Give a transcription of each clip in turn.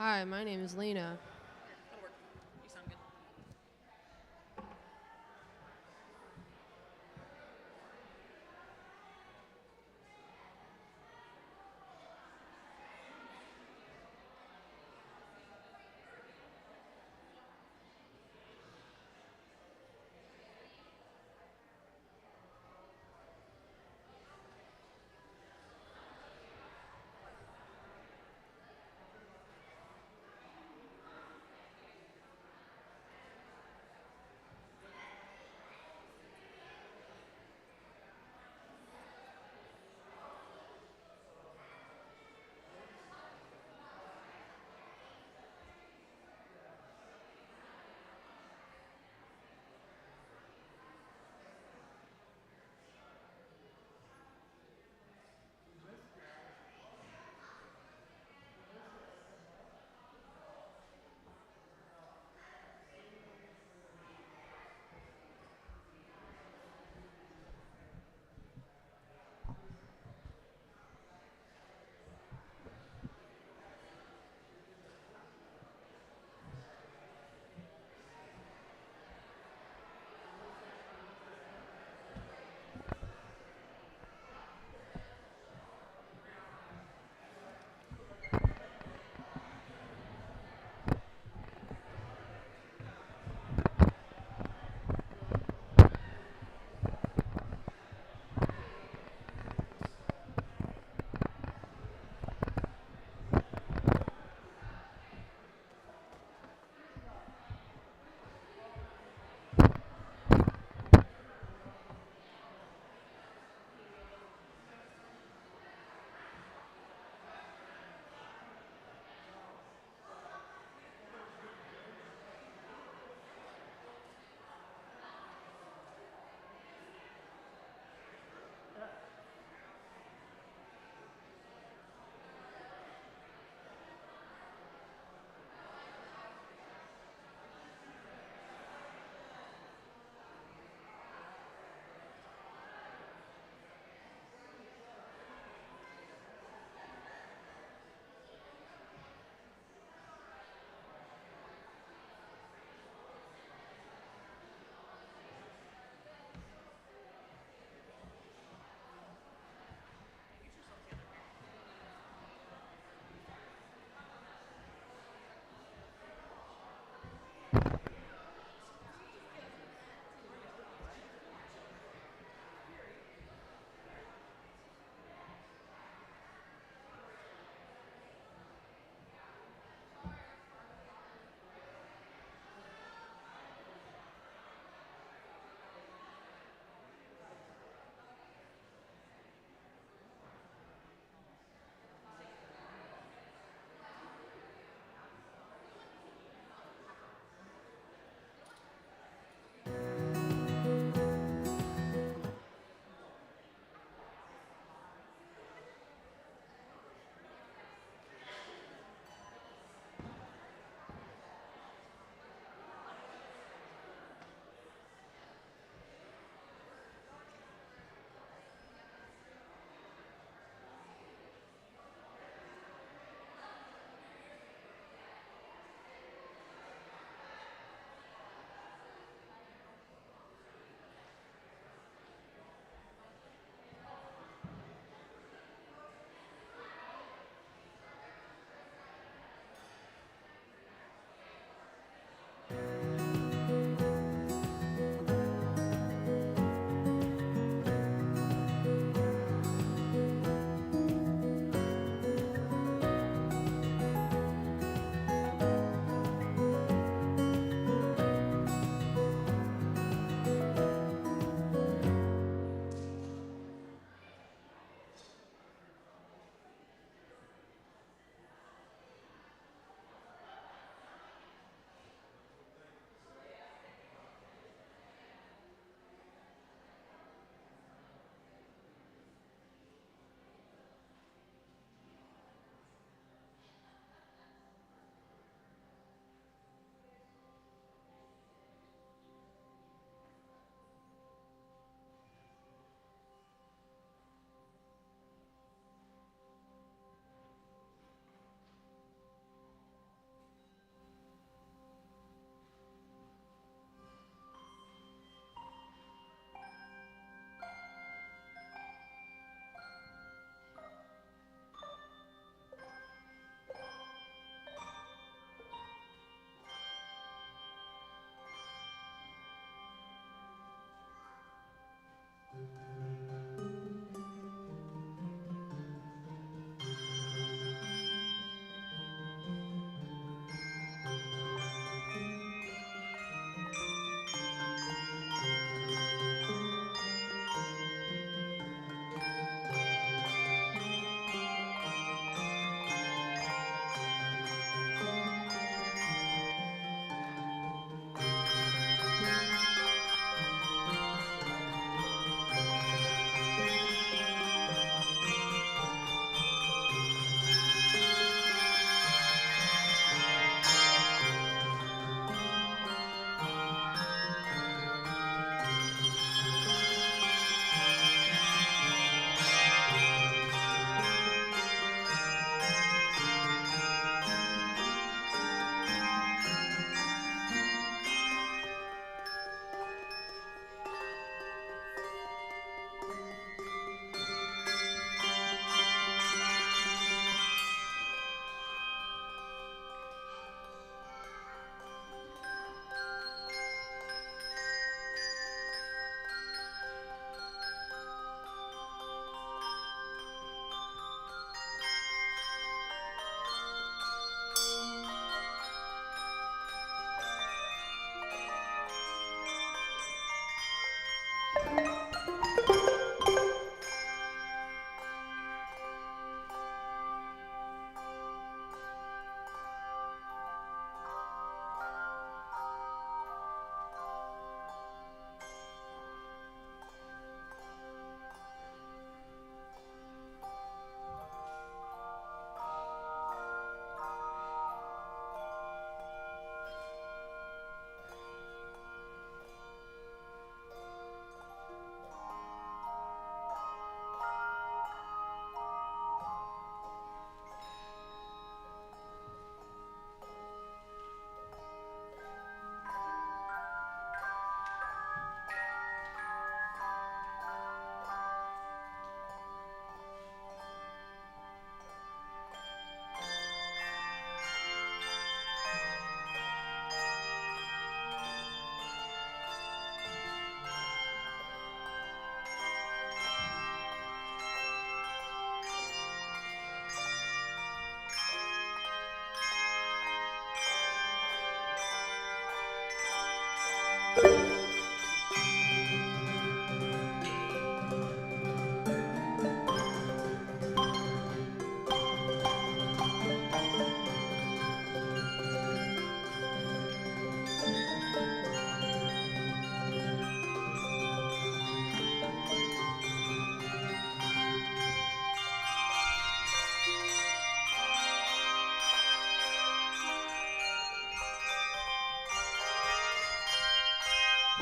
Hi, my name is Lena. That'll work. You sound good.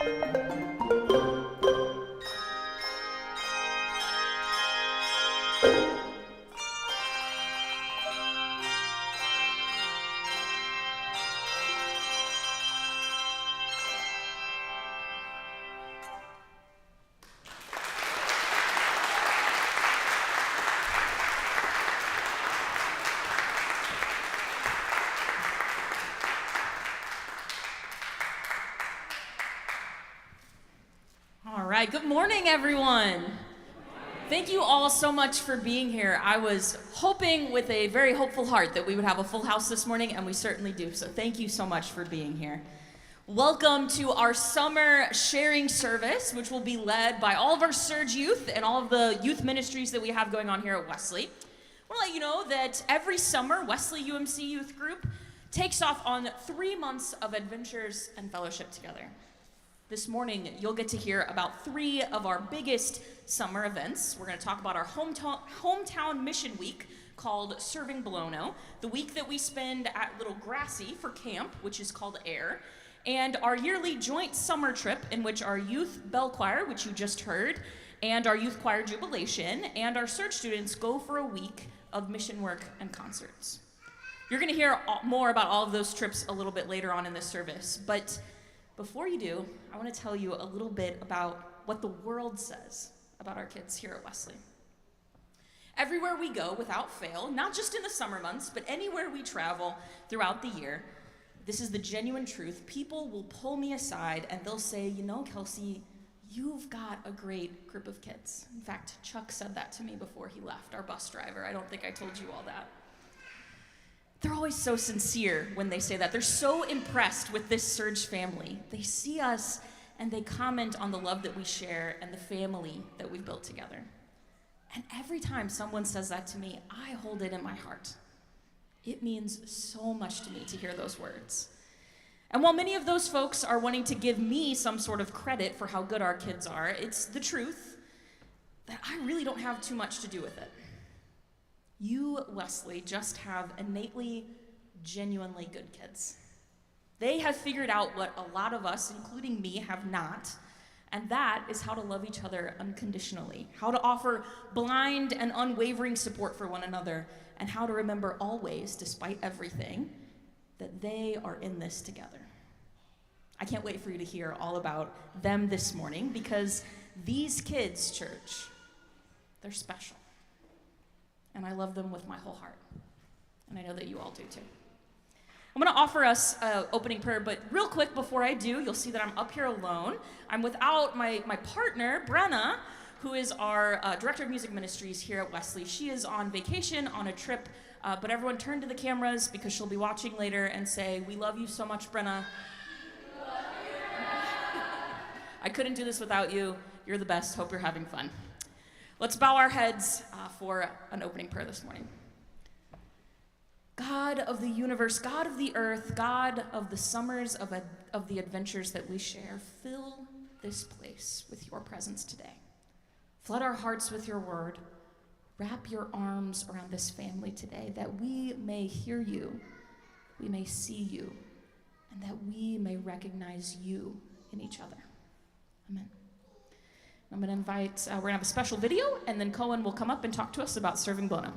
All right, good morning, everyone. Thank you all so much for being here. I was hoping with a very hopeful heart that we would have a full house this morning, and we certainly do. So thank you so much for being here. Welcome to our summer sharing service, which will be led by all of our Surge youth and all of the youth ministries that we have going on here at Wesley. I want to let you know that every summer, Wesley UMC Youth Group takes off on 3 months of adventures and fellowship together. This morning, you'll get to hear about 3 of our biggest summer events. We're going to talk about our hometown mission week called Serving Bologna, the week that we spend at Little Grassy for camp, which is called Air, and our yearly joint summer trip in which our youth bell choir, which you just heard, and our youth choir Jubilation, and our Surge students go for a week of mission work and concerts. You're going to hear more about all of those trips a little bit later on in this service, but before you do, I want to tell you a little bit about what the world says about our kids here at Wesley. Everywhere we go, without fail, not just in the summer months, but anywhere we travel throughout the year, this is the genuine truth. People will pull me aside and they'll say, you know, Kelsey, you've got a great group of kids. In fact, Chuck said that to me before he left, our bus driver. I don't think I told you all that. They're always so sincere when they say that. They're so impressed with this Surge family. They see us and they comment on the love that we share and the family that we've built together. And every time someone says that to me, I hold it in my heart. It means so much to me to hear those words. And while many of those folks are wanting to give me some sort of credit for how good our kids are, it's the truth that I really don't have too much to do with it. You, Wesley, just have innately, genuinely good kids. They have figured out what a lot of us, including me, have not, and that is how to love each other unconditionally, how to offer blind and unwavering support for one another, and how to remember always, despite everything, that they are in this together. I can't wait for you to hear all about them this morning, because these kids, church, they're special. And I love them with my whole heart. And I know that you all do too. I'm going to offer us an opening prayer, but real quick before I do, you'll see that I'm up here alone. I'm without my partner, Brenna, who is our Director of Music Ministries here at Wesley. She is on vacation, on a trip, but everyone turn to the cameras because she'll be watching later and say, we love you so much, Brenna. I couldn't do this without you. You're the best. Hope you're having fun. Let's bow our heads for an opening prayer this morning. God of the universe, God of the earth, God of the summers of the adventures that we share, fill this place with your presence today. Flood our hearts with your word. Wrap your arms around this family today that we may hear you, we may see you, and that we may recognize you in each other. Amen. I'm going to invite, we're going to have a special video, and then Cohen will come up and talk to us about serving Bologna.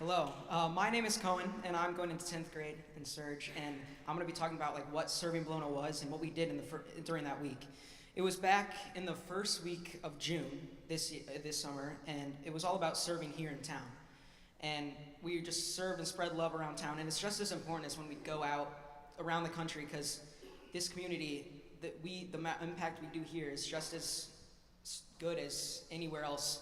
Hello, my name is Cohen, and I'm going into 10th grade in Surge, and I'm going to be talking about what serving Bologna was and what we did during that week. It was back in the first week of June this summer, and it was all about serving here in town. And we just served and spread love around town, and it's just as important as when we go out around the country, because this community, the impact we do here is just as good as anywhere else.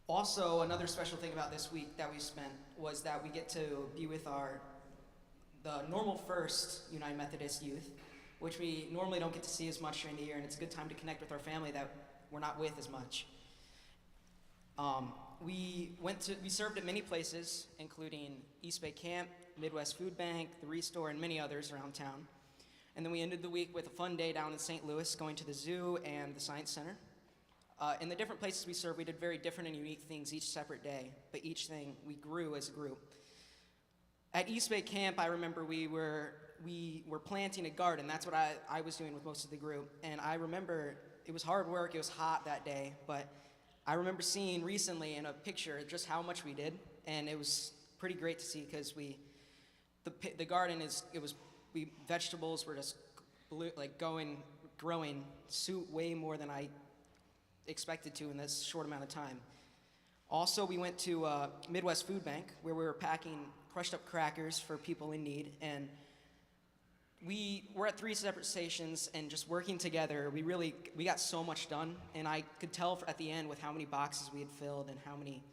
Also, another special thing about this week that we spent was that we get to be with the normal first United Methodist youth, which we normally don't get to see as much during the year, and it's a good time to connect with our family that we're not with as much. We served at many places, including East Bay Camp, Midwest Food Bank, the Restore, and many others around town. And then we ended the week with a fun day down in St. Louis, going to the zoo and the Science Center. In the different places we served, we did very different and unique things each separate day, but each thing we grew as a group. At East Bay Camp, I remember we were planting a garden. That's what I was doing with most of the group. And I remember it was hard work, it was hot that day, but I remember seeing recently in a picture just how much we did, and it was pretty great to see because the garden vegetables were just growing way more than I expected to in this short amount of time. Also, we went to Midwest Food Bank where we were packing crushed up crackers for people in need, and we were at 3 separate stations and just working together. We got so much done, and I could tell at the end with how many boxes we had filled and how many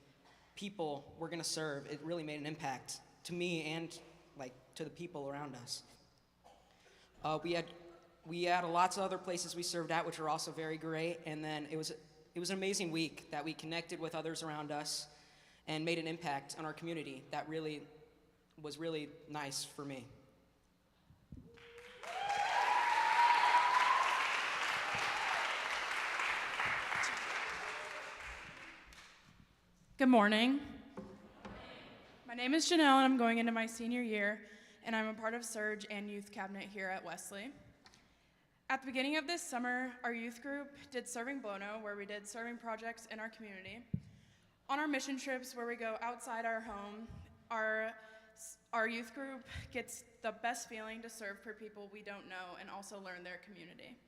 people we're gonna serve. It really made an impact to me and to the people around us. We had lots of other places we served at, which were also very great. And then it was an amazing week that we connected with others around us and made an impact on our community that was really nice for me. Good morning. My name is Janelle, and I'm going into my senior year, and I'm a part of Surge and Youth Cabinet here at Wesley. At the beginning of this summer, our youth group did Serving Blono, where we did serving projects in our community. On our mission trips, where we go outside our home, our youth group gets the best feeling to serve for people we don't know and also learn their community.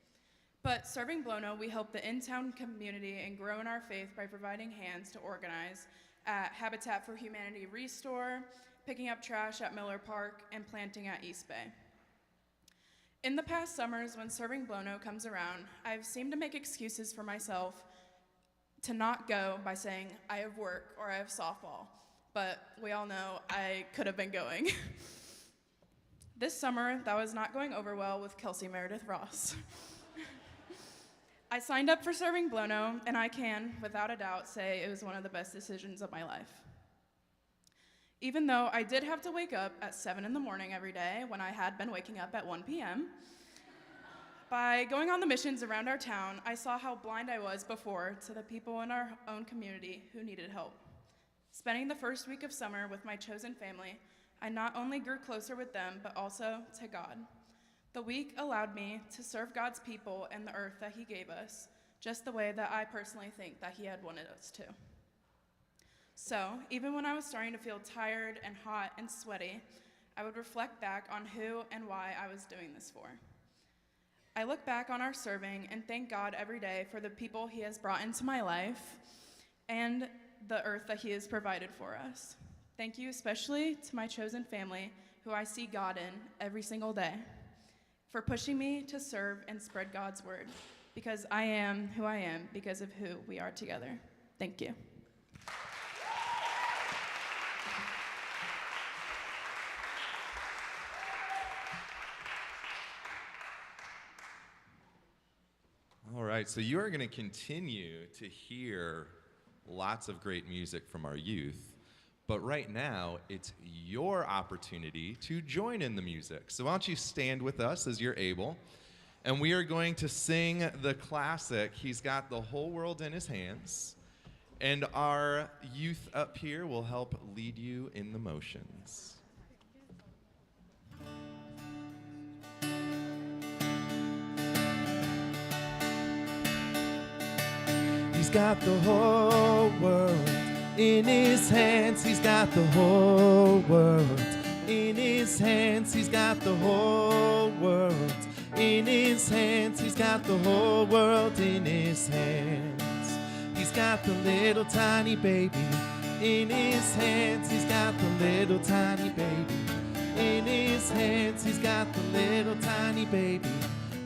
But Serving Blono, we help the in-town community and grow in our faith by providing hands to organize at Habitat for Humanity Restore, picking up trash at Miller Park, and planting at East Bay. In the past summers, when Serving Blono comes around, I've seemed to make excuses for myself to not go by saying I have work or I have softball, but we all know I could have been going. This summer, that was not going over well with Kelsey Meredith Ross. I signed up for Serving Blono, and I can, without a doubt, say it was one of the best decisions of my life. Even though I did have to wake up at 7 in the morning every day when I had been waking up at 1 p.m., by going on the missions around our town, I saw how blind I was before to the people in our own community who needed help. Spending the first week of summer with my chosen family, I not only grew closer with them, but also to God. The week allowed me to serve God's people and the earth that He gave us, just the way that I personally think that He had wanted us to. So, even when I was starting to feel tired and hot and sweaty, I would reflect back on who and why I was doing this for. I look back on our serving and thank God every day for the people He has brought into my life and the earth that He has provided for us. Thank you especially to my chosen family, who I see God in every single day, for pushing me to serve and spread God's word, because I am who I am because of who we are together. Thank you. All right, so you are going to continue to hear lots of great music from our youth, but right now it's your opportunity to join in the music. So why don't you stand with us as you're able, and we are going to sing the classic, He's Got the Whole World in His Hands, and our youth up here will help lead you in the motions. He's got the whole world In his hands, he's got the whole world. In his hands, he's got the whole world. In his hands, he's got the whole world in his hands. He's got the little tiny baby. In his hands, he's got the little tiny baby. In his hands, he's got the little tiny baby.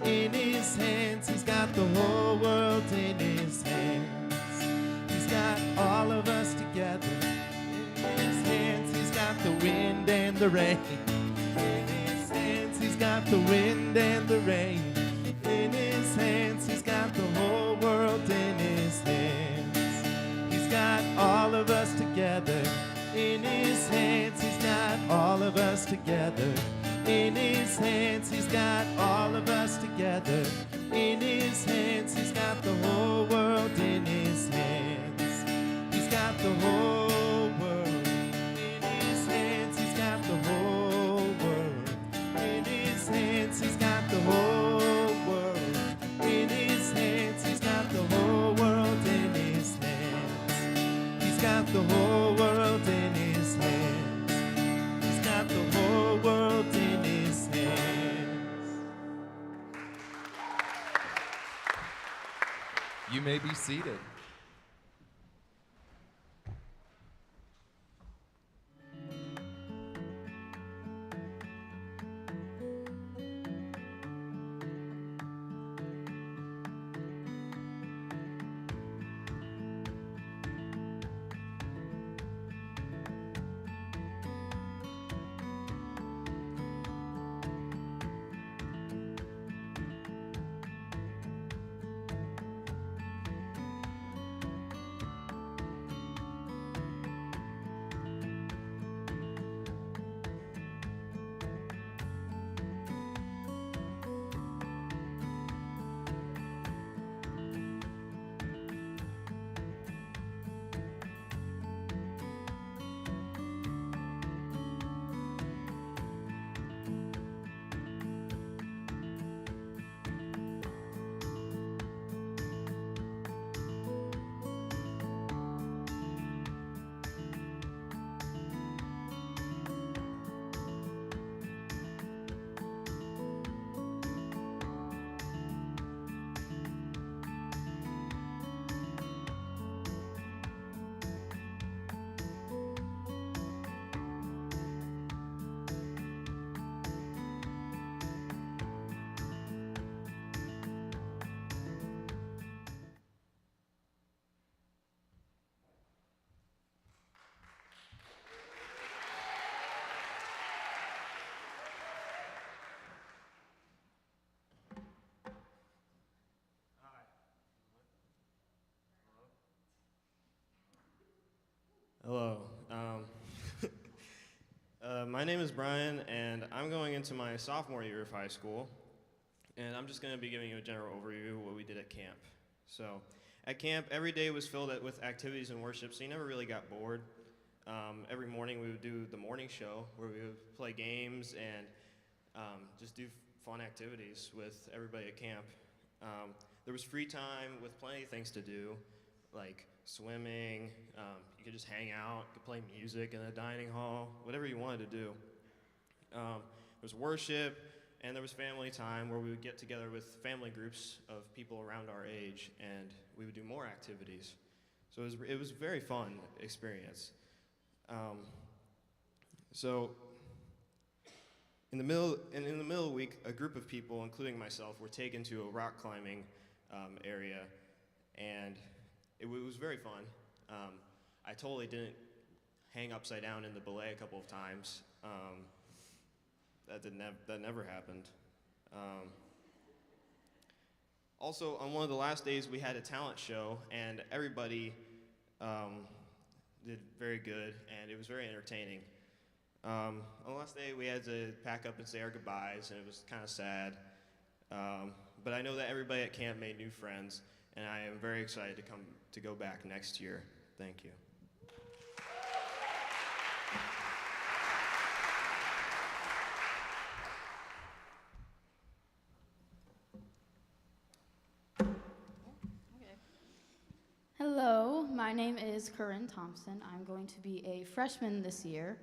In his hands, he's got the whole world in his hands. He's got all of us together. In his hands, he's got the wind and the rain. In his hands, he's got the wind and the rain. In his hands, he's got the whole world in his hands. He's got all of us together. In his hands, he's got all of us together. In his hands, he's got all of us together. In his hands, he's got the whole world in his hands. He's got the whole world. In his hands, he's got the whole world. In his hands, he's got the whole world. In his hands, he's got the whole world in his hands. He's got the whole world in his hands. He's got the whole world in his hands. You may be seated. Hello. My name is Brian, and I'm going into my sophomore year of high school, and I'm just going to be giving you a general overview of what we did at camp. So, at camp, every day was filled with activities and worship, so you never really got bored. Every morning we would do the morning show, where we would play games and just do fun activities with everybody at camp. There was free time with plenty of things to do, like swimming, you could just hang out, you could play music in the dining hall, whatever you wanted to do. There was worship, and there was family time where we would get together with family groups of people around our age, and we would do more activities. So it was a very fun experience. So in the middle of the week, a group of people, including myself, were taken to a rock climbing area, and it was very fun. I totally didn't hang upside down in the belay a couple of times. That never happened. Also, on one of the last days, we had a talent show, and everybody did very good, and it was very entertaining. On the last day, we had to pack up and say our goodbyes, and it was kind of sad. But I know that everybody at camp made new friends, and I am very excited to go back next year. Thank you. Hello, my name is Corinne Thompson. I'm going to be a freshman this year.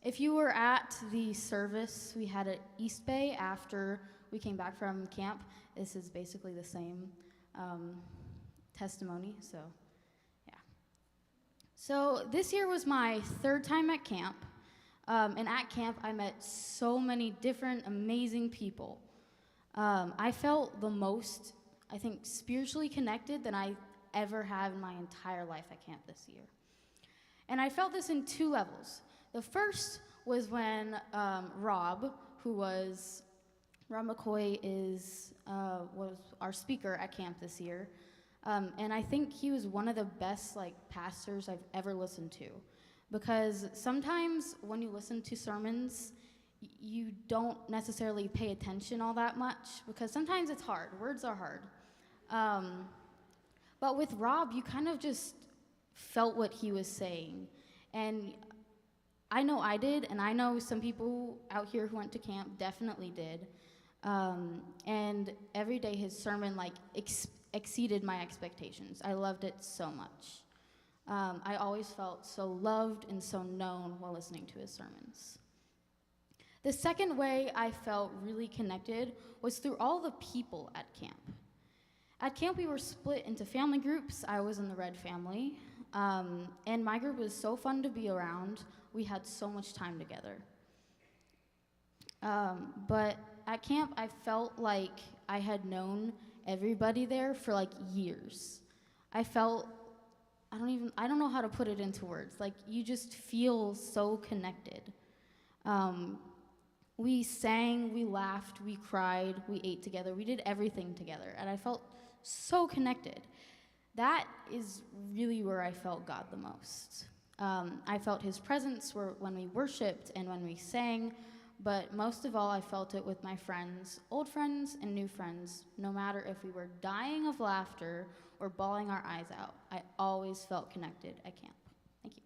If you were at the service we had at East Bay after we came back from camp, this is basically the same testimony, so yeah. So this year was my third time at camp, and at camp I met so many different amazing people. I felt the most, I think, spiritually connected than I ever have in my entire life at camp this year. And I felt this in two levels. The first was when Rob McCoy was our speaker at camp this year. And I think he was one of the best pastors I've ever listened to. Because sometimes when you listen to sermons, you don't necessarily pay attention all that much, because sometimes it's hard. Words are hard. But with Rob, you kind of just felt what he was saying. And I know I did, and I know some people out here who went to camp definitely did. And every day his sermon exceeded my expectations. I loved it so much. I always felt so loved and so known while listening to his sermons. The second way I felt really connected was through all the people at camp. At camp, we were split into family groups. I was in the Red family, and my group was so fun to be around. We had so much time together. But at camp, I felt like I had known everybody there for years. I don't know how to put it into words. You just feel so connected. We sang, we laughed, we cried, we ate together, we did everything together, and I felt so connected. That is really where I felt God the most. I felt his presence when we worshiped and when we sang, but most of all, I felt it with my friends, old friends and new friends. No matter if we were dying of laughter or bawling our eyes out, I always felt connected at camp. Thank you.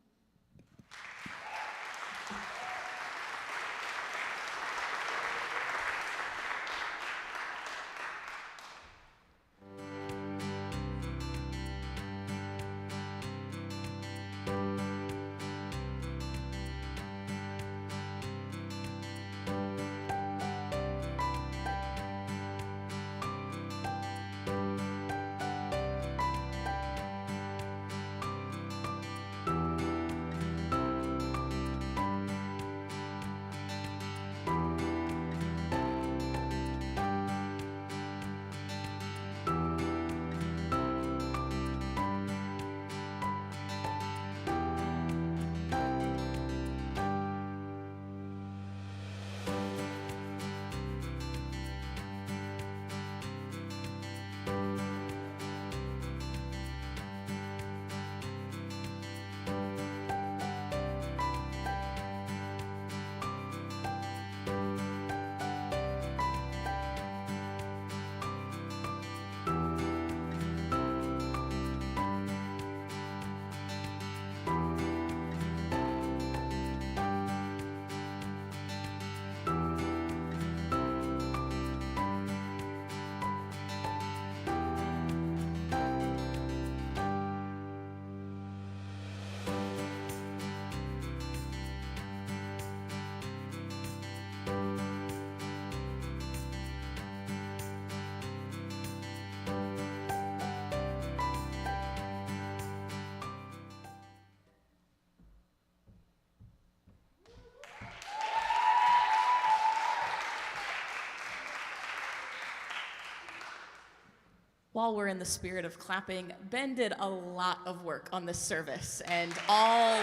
While we're in the spirit of clapping, Ben did a lot of work on this service, and all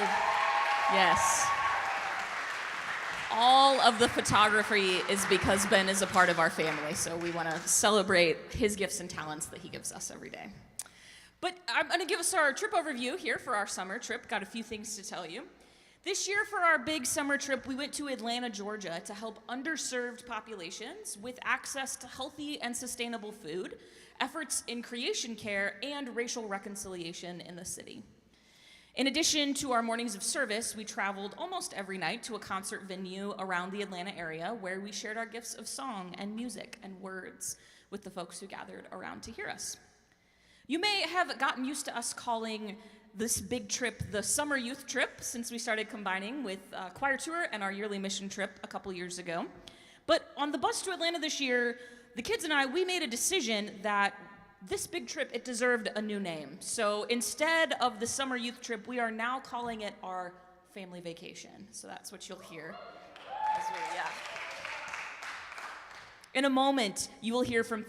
of the photography is because Ben is a part of our family, so we want to celebrate his gifts and talents that he gives us every day. But I'm going to give us our trip overview here for our summer trip. Got a few things to tell you. This year for our big summer trip, we went to Atlanta, Georgia to help underserved populations with access to healthy and sustainable food, efforts in creation care, and racial reconciliation in the city. In addition to our mornings of service, we traveled almost every night to a concert venue around the Atlanta area where we shared our gifts of song and music and words with the folks who gathered around to hear us. You may have gotten used to us calling this big trip the summer youth trip since we started combining with choir tour and our yearly mission trip a couple years ago. But on the bus to Atlanta this year, the kids and I, we made a decision that this big trip, it deserved a new name. So instead of the summer youth trip, we are now calling it our family vacation. So that's what you'll hear. In a moment, you will hear from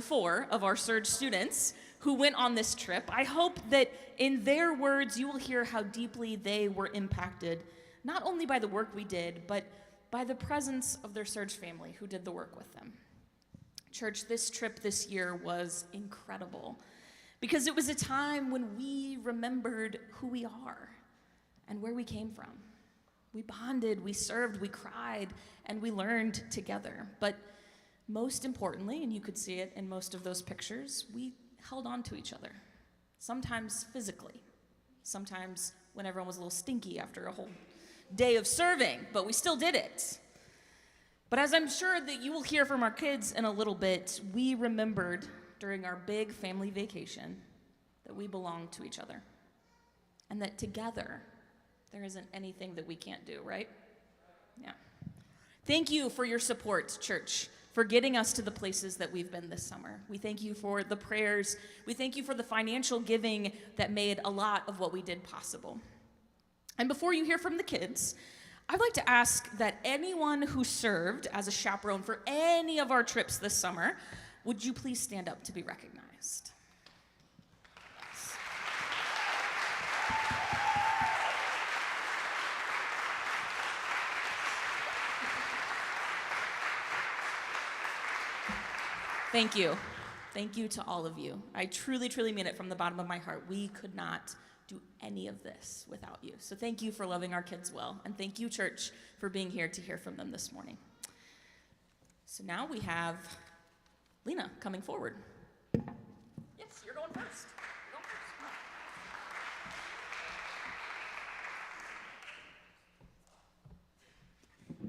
four of our Surge students who went on this trip. I hope that in their words, you will hear how deeply they were impacted, not only by the work we did, but by the presence of their Surge family who did the work with them. Church, this trip this year was incredible because it was a time when we remembered who we are and where we came from. We bonded, we served, we cried, and we learned together. But most importantly, and you could see it in most of those pictures, we held on to each other, sometimes physically, sometimes when everyone was a little stinky after a whole day of serving, but we still did it. But as I'm sure that you will hear from our kids in a little bit, we remembered during our big family vacation that we belong to each other and that together there isn't anything that we can't do, right? Yeah. Thank you for your support, church, for getting us to the places that we've been this summer. We thank you for the prayers. We thank you for the financial giving that made a lot of what we did possible. And before you hear from the kids, I'd like to ask that anyone who served as a chaperone for any of our trips this summer, would you please stand up to be recognized? Yes. Thank you. Thank you to all of you. I truly, truly mean it from the bottom of my heart. We could not do any of this without you. So thank you for loving our kids well. And thank you, church, for being here to hear from them this morning. So now we have Lena coming forward. Yes, you're going first. You're going first. Come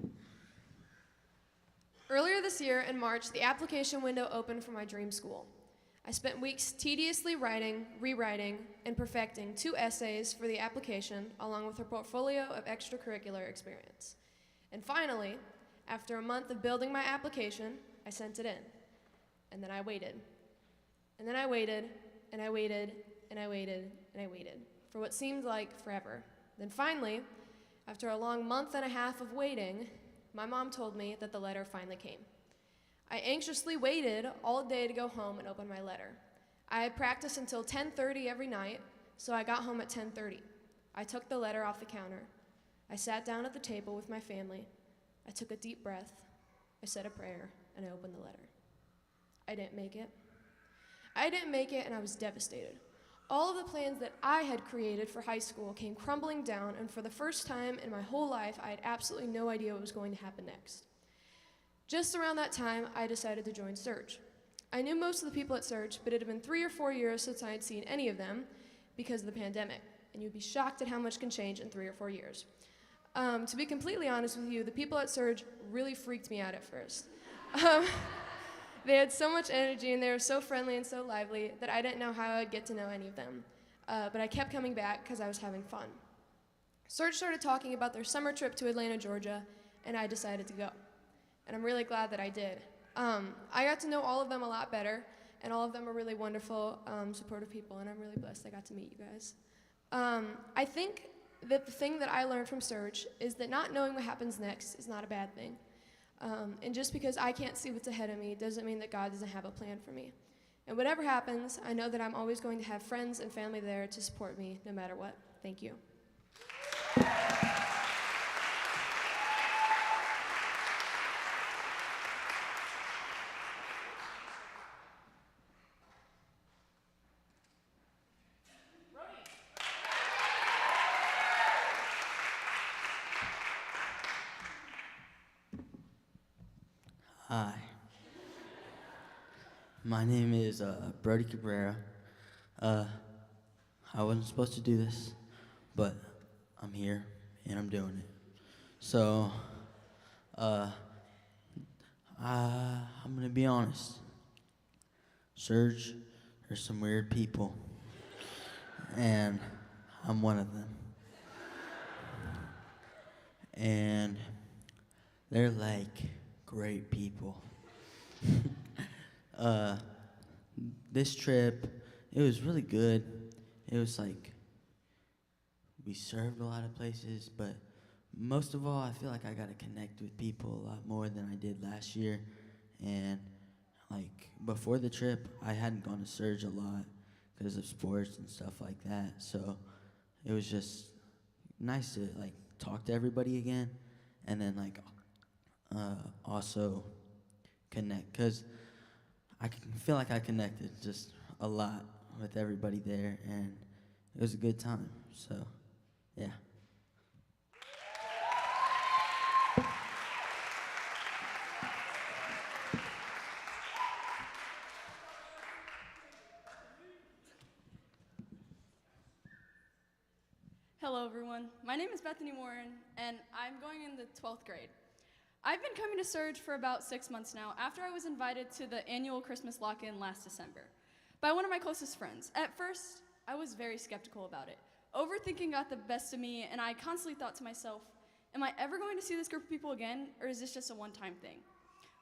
on. Earlier this year, in March, the application window opened for my dream school. I spent weeks tediously writing, rewriting, and perfecting 2 essays for the application, along with a portfolio of extracurricular experience. And finally, after a month of building my application, I sent it in. And then I waited. And then I waited, and I waited, and I waited, and I waited, for what seemed like forever. Then finally, after a long month and a half of waiting, my mom told me that the letter finally came. I anxiously waited all day to go home and open my letter. I had practiced until 10:30 every night, so I got home at 10:30. I took the letter off the counter. I sat down at the table with my family. I took a deep breath. I said a prayer, and I opened the letter. I didn't make it. I didn't make it, and I was devastated. All of the plans that I had created for high school came crumbling down, and for the first time in my whole life, I had absolutely no idea what was going to happen next. Just around that time, I decided to join Surge. I knew most of the people at Surge, but it had been 3 or 4 years since I had seen any of them because of the pandemic, and you'd be shocked at how much can change in 3 or 4 years. To be completely honest with you, the people at Surge really freaked me out at first. They had so much energy, and they were so friendly and so lively that I didn't know how I would get to know any of them. But I kept coming back because I was having fun. Surge started talking about their summer trip to Atlanta, Georgia, and I decided to go. And I'm really glad that I did. I got to know all of them a lot better, and all of them are really wonderful, supportive people, and I'm really blessed I got to meet you guys. I think that the thing that I learned from Surge is that not knowing what happens next is not a bad thing. And just because I can't see what's ahead of me doesn't mean that God doesn't have a plan for me. And whatever happens, I know that I'm always going to have friends and family there to support me no matter what. Thank you. Hi. My name is Brody Cabrera. I wasn't supposed to do this, but I'm here and I'm doing it. So, I'm gonna be honest. Surge, there's some weird people, and I'm one of them. And they're like great people. This trip, it was really good. It was like, we served a lot of places, but most of all, I feel like I got to connect with people a lot more than I did last year. And like before the trip, I hadn't gone to Surge a lot because of sports and stuff like that. So it was just nice to like talk to everybody again, and then like also connect, because I feel like I connected just a lot with everybody there, and it was a good time. So yeah. Hello, everyone. My name is Bethany Warren, and I'm going in the 12th grade. I've been coming to Surge for about 6 months now, after I was invited to the annual Christmas lock-in last December by one of my closest friends. At first, I was very skeptical about it. Overthinking got the best of me, and I constantly thought to myself, am I ever going to see this group of people again, or is this just a one-time thing?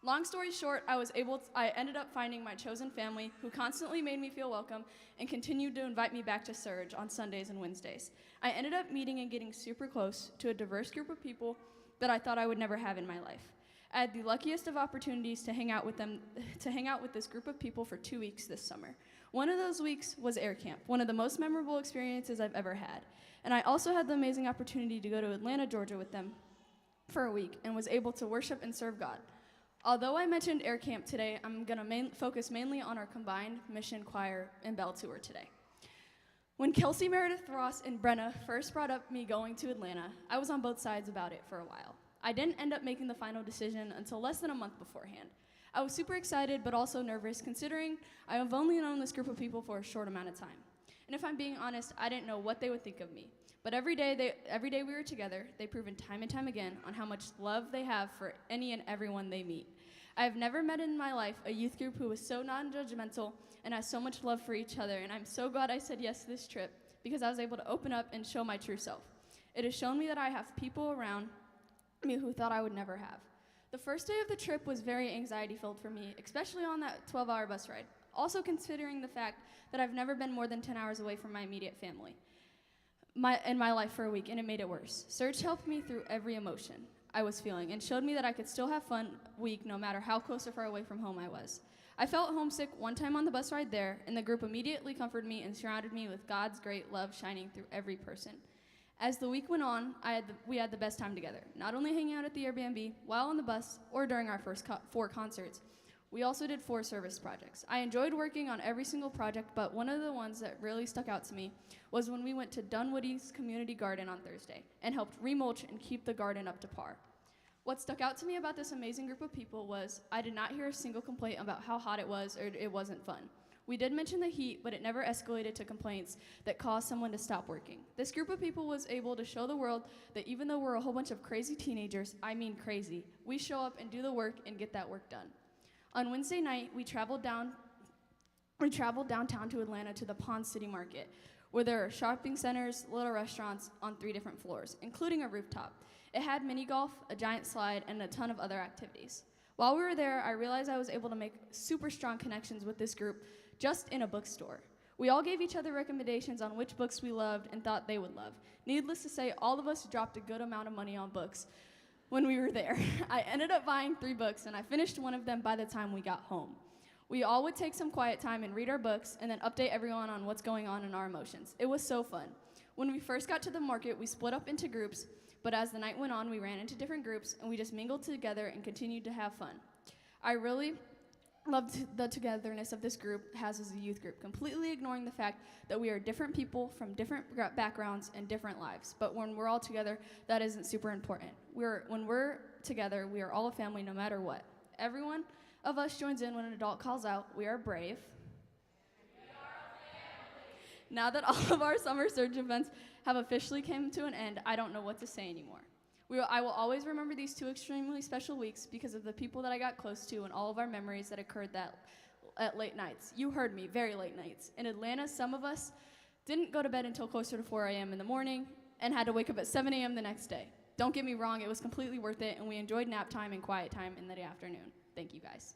Long story short, I ended up finding my chosen family, who constantly made me feel welcome and continued to invite me back to Surge on Sundays and Wednesdays. I ended up meeting and getting super close to a diverse group of people that I thought I would never have in my life. I had the luckiest of opportunities to hang out with this group of people for 2 weeks this summer. One of those weeks was Air Camp, one of the most memorable experiences I've ever had. And I also had the amazing opportunity to go to Atlanta, Georgia with them for a week and was able to worship and serve God. Although I mentioned Air Camp today, I'm going to focus mainly on our combined mission, choir, and bell tour today. When Kelsey Meredith Ross and Brenna first brought up me going to Atlanta, I was on both sides about it for a while. I didn't end up making the final decision until less than a month beforehand. I was super excited, but also nervous, considering I have only known this group of people for a short amount of time. And if I'm being honest, I didn't know what they would think of me. But every day we were together, they've proven time and time again on how much love they have for any and everyone they meet. I have never met in my life a youth group who was so non-judgmental and has so much love for each other, and I'm so glad I said yes to this trip because I was able to open up and show my true self. It has shown me that I have people around me who thought I would never have. The first day of the trip was very anxiety-filled for me, especially on that 12-hour bus ride, also considering the fact that I've never been more than 10 hours away from my immediate family in my life for a week, and it made it worse. Surge helped me through every emotion I was feeling and showed me that I could still have fun week no matter how close or far away from home I was. I felt homesick one time on the bus ride there, and the group immediately comforted me and surrounded me with God's great love shining through every person. As the week went on, we had the best time together, not only hanging out at the Airbnb, while on the bus, or during our first 4 concerts. We also did 4 service projects. I enjoyed working on every single project, but one of the ones that really stuck out to me was when we went to Dunwoody's community garden on Thursday and helped remulch and keep the garden up to par. What stuck out to me about this amazing group of people was I did not hear a single complaint about how hot it was or it wasn't fun. We did mention the heat, but it never escalated to complaints that caused someone to stop working. This group of people was able to show the world that even though we're a whole bunch of crazy teenagers, I mean crazy, we show up and do the work and get that work done. On Wednesday night, we traveled downtown to Atlanta to the Pond City Market, where there are shopping centers, little restaurants on 3 different floors, including a rooftop. It had mini golf, a giant slide, and a ton of other activities. While we were there, I realized I was able to make super strong connections with this group just in a bookstore. We all gave each other recommendations on which books we loved and thought they would love. Needless to say, all of us dropped a good amount of money on books when we were there. I ended up buying 3 books, and I finished one of them by the time we got home. We all would take some quiet time and read our books and then update everyone on what's going on in our emotions. It was so fun. When we first got to the market, we split up into groups, but as the night went on, we ran into different groups, and we just mingled together and continued to have fun. I really loved the togetherness of this group has as a youth group, completely ignoring the fact that we are different people from different backgrounds and different lives. But when we're all together, that isn't super important. When we're together, we are all a family no matter what. Everyone of us joins in when an adult calls out, "We are brave." We are a family. Now that all of our summer Surge events have officially come to an end, I don't know what to say anymore. I will always remember these 2 extremely special weeks because of the people that I got close to and all of our memories that occurred that at late nights. You heard me, very late nights. In Atlanta, some of us didn't go to bed until closer to 4 a.m. in the morning and had to wake up at 7 a.m. the next day. Don't get me wrong, it was completely worth it, and we enjoyed nap time and quiet time in the afternoon. Thank you, guys.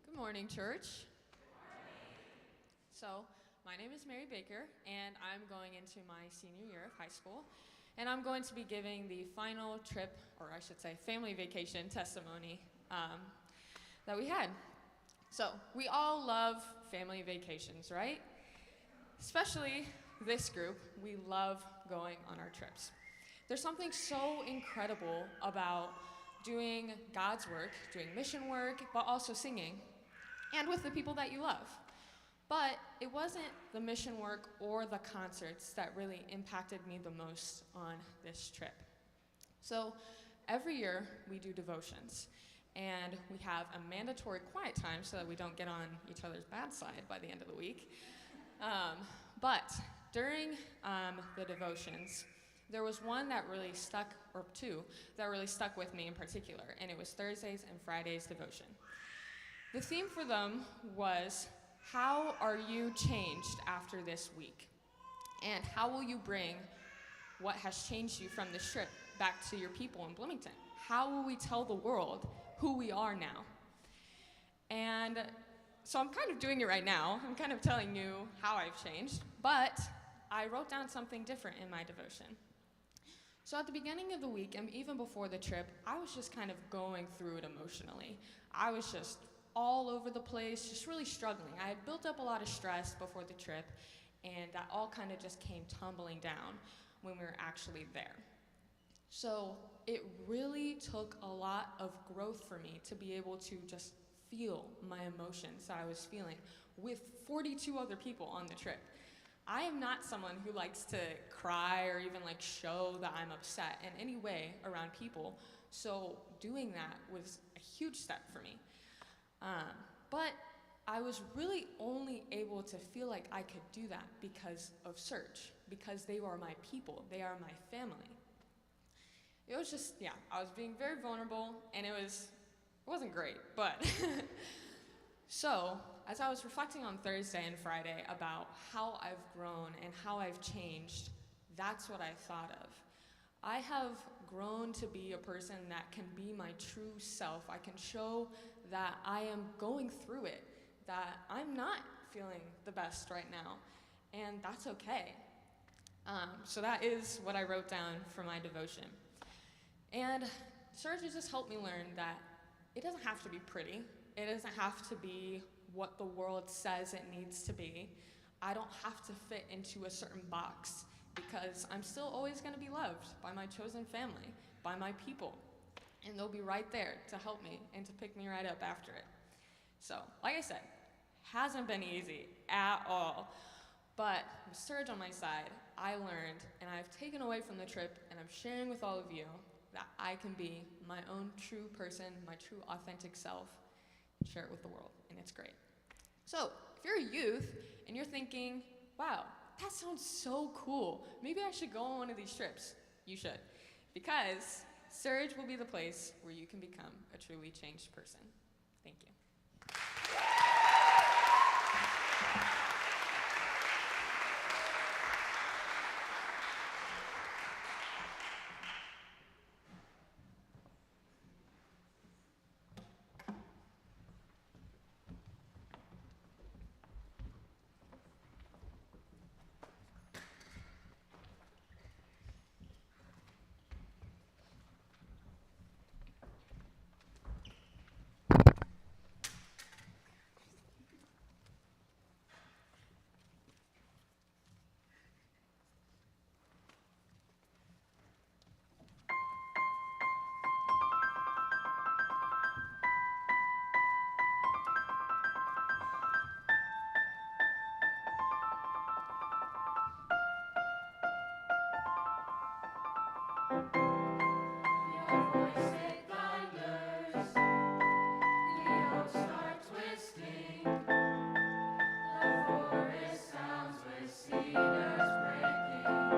Good morning, church. So, my name is Mary Baker, and I'm going into my senior year of high school, and I'm going to be giving the final trip, or I should say family vacation testimony that we had. So, we all love family vacations, right? Especially this group, we love going on our trips. There's something so incredible about doing God's work, doing mission work, but also singing, and with the people that you love. But it wasn't the mission work or the concerts that really impacted me the most on this trip. So every year we do devotions, and we have a mandatory quiet time so that we don't get on each other's bad side by the end of the week. But during the devotions, there was one that really stuck, or two, that really stuck with me in particular, and it was Thursdays and Fridays devotion. The theme for them was, how are you changed after this week? And how will you bring what has changed you from this trip back to your people in Bloomington? How will we tell the world who we are now? And so I'm kind of doing it right now. I'm kind of telling you how I've changed, but I wrote down something different in my devotion. So at the beginning of the week, and even before the trip, I was just kind of going through it emotionally. I was just all over the place, just really struggling. I had built up a lot of stress before the trip, and that all kind of just came tumbling down when we were actually there. So it really took a lot of growth for me to be able to just feel my emotions that I was feeling with 42 other people on the trip. I am not someone who likes to cry or even like show that I'm upset in any way around people, so doing that was a huge step for me. But I was really only able to feel like I could do that because of Surge, because they were my people, they are my family. It was just, yeah, I was being very vulnerable, and it wasn't great, but. So, as I was reflecting on Thursday and Friday about how I've grown and how I've changed, that's what I thought of. I have grown to be a person that can be my true self. I can show that I am going through it, that I'm not feeling the best right now, and that's okay. So that is what I wrote down for my devotion. And Surge has just helped me learn that it doesn't have to be pretty. It doesn't have to be what the world says it needs to be. I don't have to fit into a certain box, because I'm still always going to be loved by my chosen family, by my people. And they'll be right there to help me and to pick me right up after it. So, like I said, hasn't been easy at all. But with Surge on my side, I learned, and I've taken away from the trip, and I'm sharing with all of you, that I can be my own true person, my true authentic self, and share it with the world, and it's great. So, if you're a youth, and you're thinking, wow, that sounds so cool. Maybe I should go on one of these trips. You should. Because Surge will be the place where you can become a truly changed person. Thank you. Cedars breaking.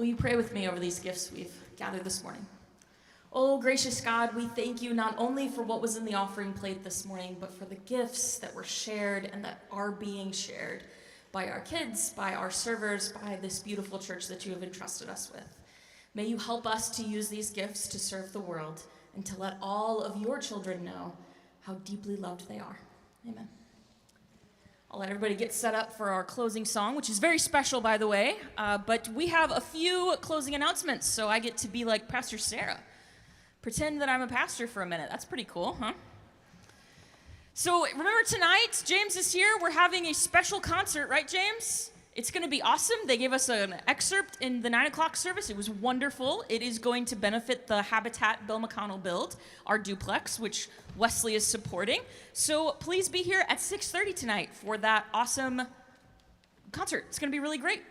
will you pray with me over these gifts we've gathered this morning? Oh, gracious God, we thank you not only for what was in the offering plate this morning, but for the gifts that were shared and that are being shared by our kids, by our servers, by this beautiful church that you have entrusted us with. May you help us to use these gifts to serve the world and to let all of your children know how deeply loved they are. Amen. I'll let everybody get set up for our closing song, which is very special, by the way, but we have a few closing announcements, so I get to be like Pastor Sarah. Pretend that I'm a pastor for a minute. That's pretty cool, huh? So remember tonight, James is here. We're having a special concert, right, James? It's going to be awesome. They gave us an excerpt in the 9 o'clock service. It was wonderful. It is going to benefit the Habitat Bill McConnell build, our duplex, which Wesley is supporting. So please be here at 6:30 tonight for that awesome concert. It's going to be really great.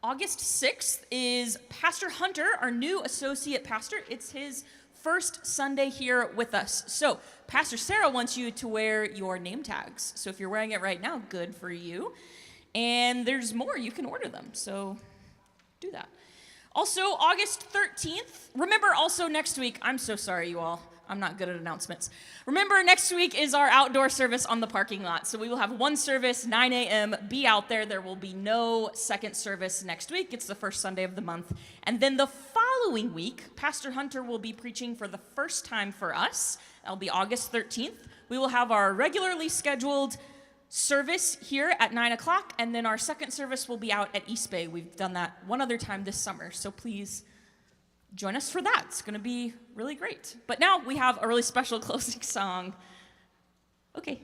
August 6th is Pastor Hunter, our new associate pastor. It's his first Sunday here with us. So Pastor Sarah wants you to wear your name tags. So if you're wearing it right now, good for you. And there's more. You can order them. So do that. Also, August 13th. Remember also next week, I'm so sorry, you all. I'm not good at announcements. Remember, next week is our outdoor service on the parking lot. So we will have one service, 9 a.m. Be out there. There will be no second service next week. It's the first Sunday of the month. And then the following week, Pastor Hunter will be preaching for the first time for us. That'll be August 13th. We will have our regularly scheduled service here at 9 o'clock, and then our second service will be out at East Bay. We've done that one other time this summer, so please join us for that. It's going to be really great. But now we have a really special closing song. Okay.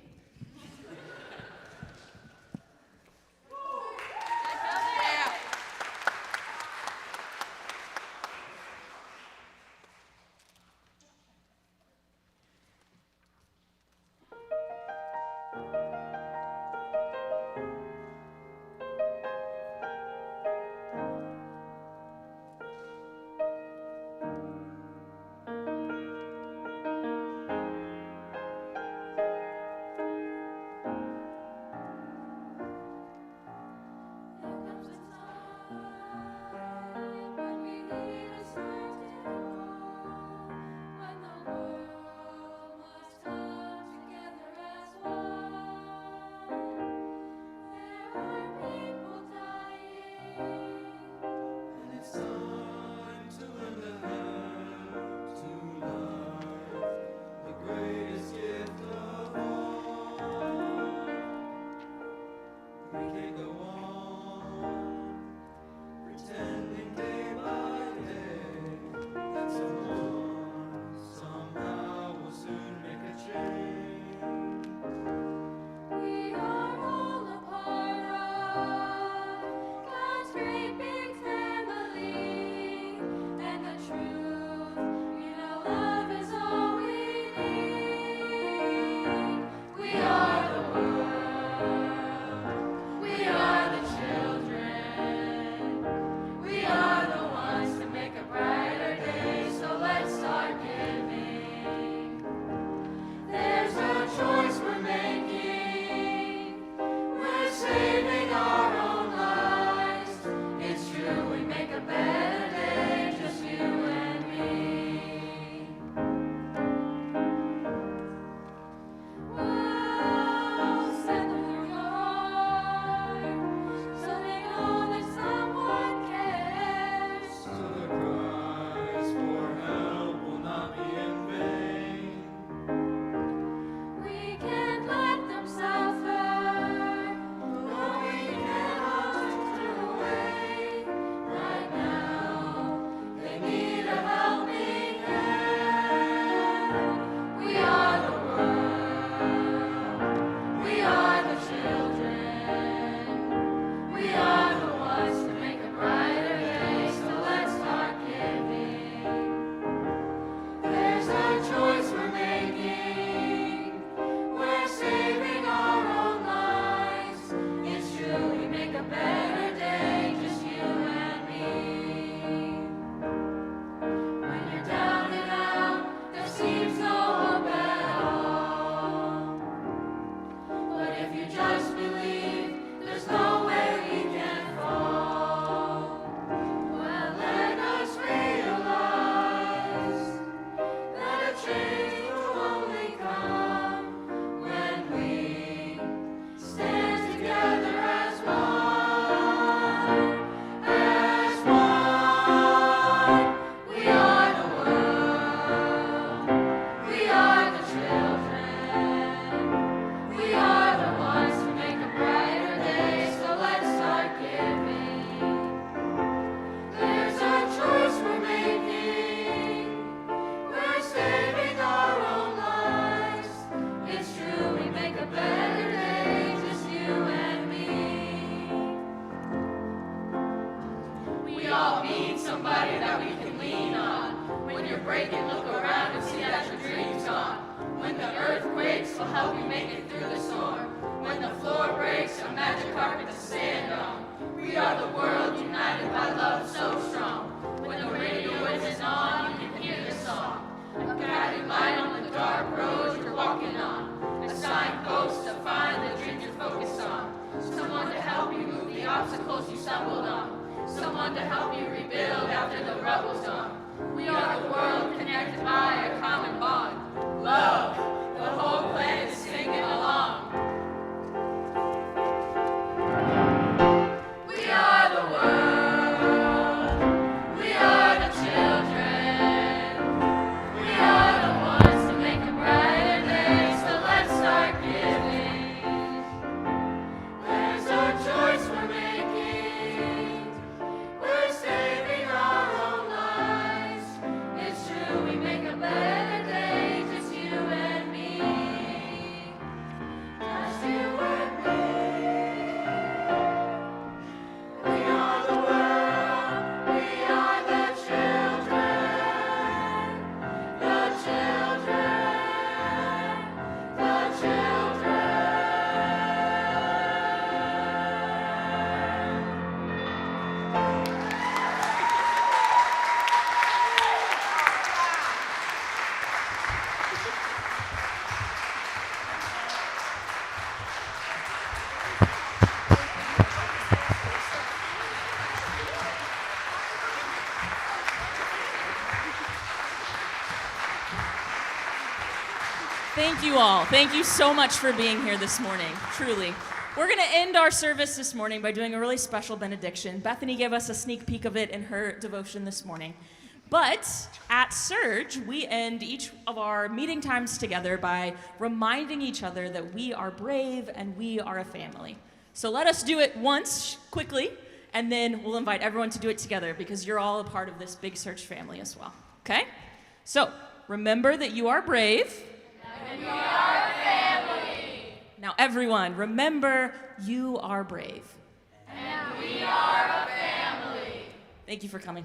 stumbled on, someone to help you rebuild after the rubble's gone. We are the world connected by a common bond. Love, the whole planet singing along. We are the world, we are the children, we are the ones to make a brighter day, so let's start giving. There's no choice we're making, we're saving our own lives. It's true, we make a better day, just you and me. Just you and me. We are the world, we are the children, the children, the children. Thank you all. Thank you so much for being here this morning, truly. We're going to end our service this morning by doing a really special benediction. Bethany gave us a sneak peek of it in her devotion this morning. But at Surge, we end each of our meeting times together by reminding each other that we are brave and we are a family. So let us do it once, quickly, and then we'll invite everyone to do it together because you're all a part of this big Surge family as well. Okay? So remember that you are brave. And we are family. Now everyone, remember you are brave. And we are a family. Thank you for coming.